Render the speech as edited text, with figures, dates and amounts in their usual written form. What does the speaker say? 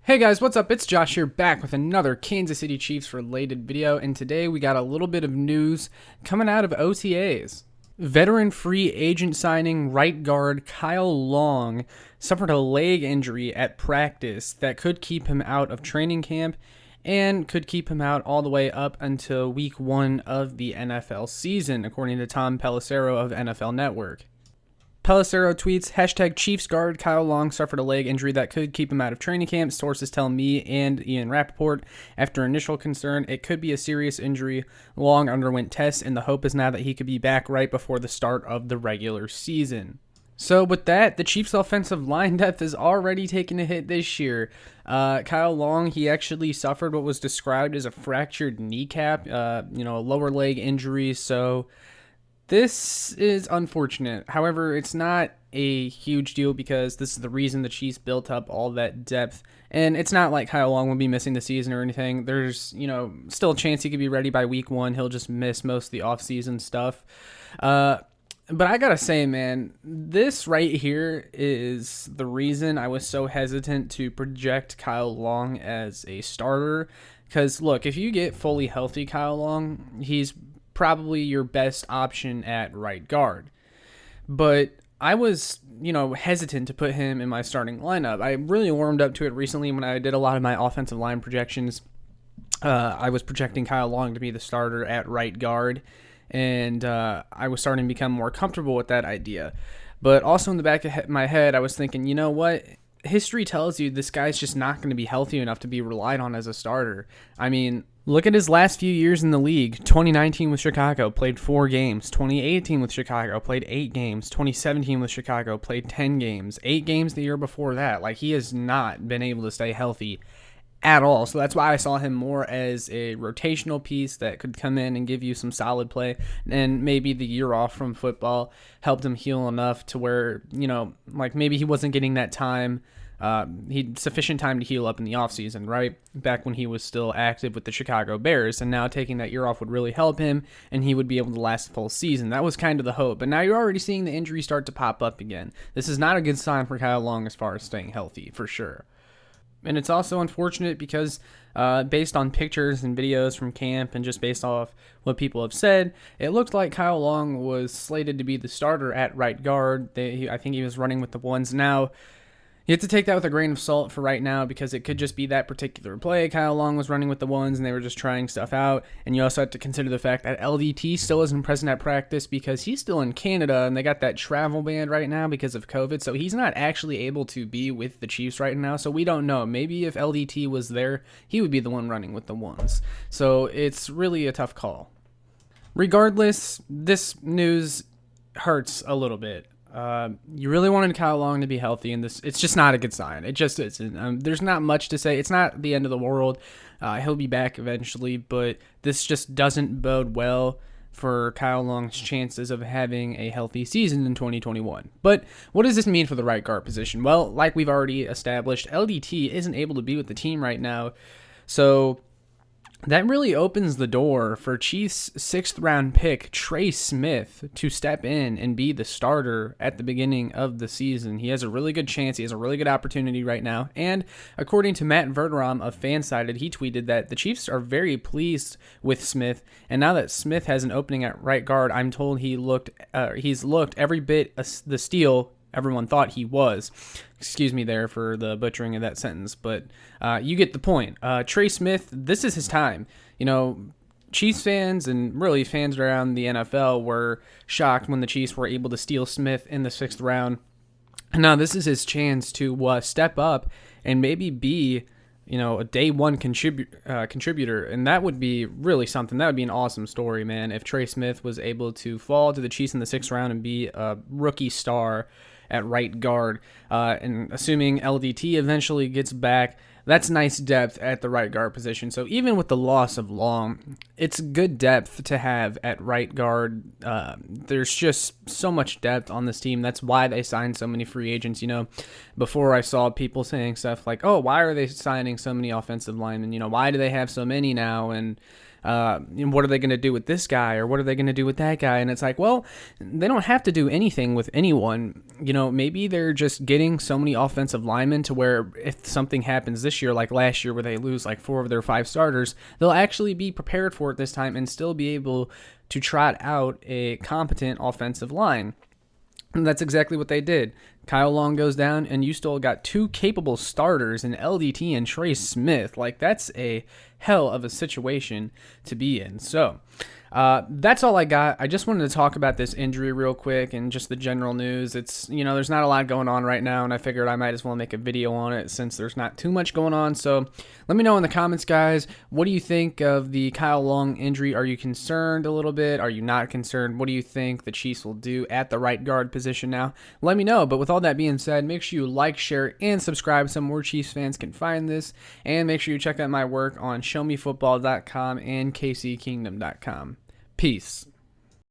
Hey guys, what's up? It's Josh here, back with another Kansas City Chiefs related video, and today we got a little bit of news coming out of OTAs. Veteran free agent signing right guard Kyle Long suffered a leg injury at practice that could keep him out of training camp and could keep him out all the way up until week 1 of the NFL season, according to Tom Pelissero of NFL Network. Pelissero tweets, hashtag Chiefs guard Kyle Long suffered a leg injury that could keep him out of training camp. Sources tell me and Ian Rappaport. After initial concern, it could be a serious injury. Long underwent tests, and the hope is now that he could be back right before the start of the regular season. So with that, the Chiefs' offensive line depth is already taking a hit this year. Kyle Long, he actually suffered what was described as a fractured kneecap, a lower leg injury, so this is unfortunate. However, it's not a huge deal because this is the reason the Chiefs built up all that depth. And it's not like Kyle Long will be missing the season or anything. There's, still a chance he could be ready by week 1. He'll just miss most of the offseason stuff. But I gotta say, man, this right here is the reason I was so hesitant to project Kyle Long as a starter. Because, look, if you get fully healthy Kyle Long, he's probably your best option at right guard. But I was, hesitant to put him in my starting lineup. I really warmed up to it recently when I did a lot of my offensive line projections. I was projecting Kyle Long to be the starter at right guard, and I was starting to become more comfortable with that idea. But also in the back of my head, I was thinking, you know what? History tells you this guy's just not going to be healthy enough to be relied on as a starter. I mean, look at his last few years in the league. 2019 with Chicago, played 4 games. 2018 with Chicago, played 8 games. 2017 with Chicago, played 10 games. 8 games the year before that. Like, he has not been able to stay healthy at all. So that's why I saw him more as a rotational piece that could come in and give you some solid play. And maybe the year off from football helped him heal enough to where, maybe he wasn't getting that time. He had sufficient time to heal up in the offseason, right? Back when he was still active with the Chicago Bears, and now taking that year off would really help him, and he would be able to last the full season. That was kind of the hope, but now you're already seeing the injuries start to pop up again. This is not a good sign for Kyle Long as far as staying healthy, for sure. And it's also unfortunate because based on pictures and videos from camp and just based off what people have said, it looked like Kyle Long was slated to be the starter at right guard. I think he was running with the ones. Now, you have to take that with a grain of salt for right now because it could just be that particular play. Kyle Long was running with the ones and they were just trying stuff out. And you also have to consider the fact that LDT still isn't present at practice because he's still in Canada and they got that travel ban right now because of COVID. So he's not actually able to be with the Chiefs right now. So we don't know. Maybe if LDT was there, he would be the one running with the ones. So it's really a tough call. Regardless, this news hurts a little bit. You really wanted Kyle Long to be healthy, and it's just not a good sign. It just isn't. There's not much to say. It's not the end of the world. He'll be back eventually, but this just doesn't bode well for Kyle Long's chances of having a healthy season in 2021. But what does this mean for the right guard position? Well, like we've already established, LDT isn't able to be with the team right now, so that really opens the door for Chiefs' 6th-round pick, Trey Smith, to step in and be the starter at the beginning of the season. He has a really good chance. He has a really good opportunity right now. And according to Matt Verderam of Fansided, he tweeted that the Chiefs are very pleased with Smith. And now that Smith has an opening at right guard, I'm told he's looked every bit the steal everyone thought he was. Excuse me there for the butchering of that sentence, but you get the point. Trey Smith, this is his time. Chiefs fans and really fans around the NFL were shocked when the Chiefs were able to steal Smith in the 6th round. Now this is his chance to step up and maybe be, a day one contributor, and that would be really something. That would be an awesome story, man, if Trey Smith was able to fall to the Chiefs in the 6th round and be a rookie star at right guard. And assuming LDT eventually gets back, that's nice depth at the right guard position. So even with the loss of Long, it's good depth to have at right guard. There's just so much depth on this team. That's why they signed so many free agents. Before I saw people saying stuff like, oh, why are they signing so many offensive linemen? Why do they have so many now? And And what are they going to do with this guy, or what are they going to do with that guy? And it's like, well, they don't have to do anything with anyone. Maybe they're just getting so many offensive linemen to where if something happens this year, like last year where they lose like 4 of their 5 starters, they'll actually be prepared for it this time and still be able to trot out a competent offensive line. And that's exactly what they did. Kyle Long goes down, and you still got 2 capable starters in LDT and Trey Smith. Like, that's a hell of a situation to be in. So, that's all I got. I just wanted to talk about this injury real quick and just the general news. It's, there's not a lot going on right now, and I figured I might as well make a video on it since there's not too much going on. So let me know in the comments, guys. What do you think of the Kyle Long injury? Are you concerned a little bit? Are you not concerned? What do you think the Chiefs will do at the right guard position now? Let me know. But with all that being said, make sure you like, share, and subscribe so more Chiefs fans can find this. And make sure you check out my work on showmefootball.com and kckingdom.com. Peace.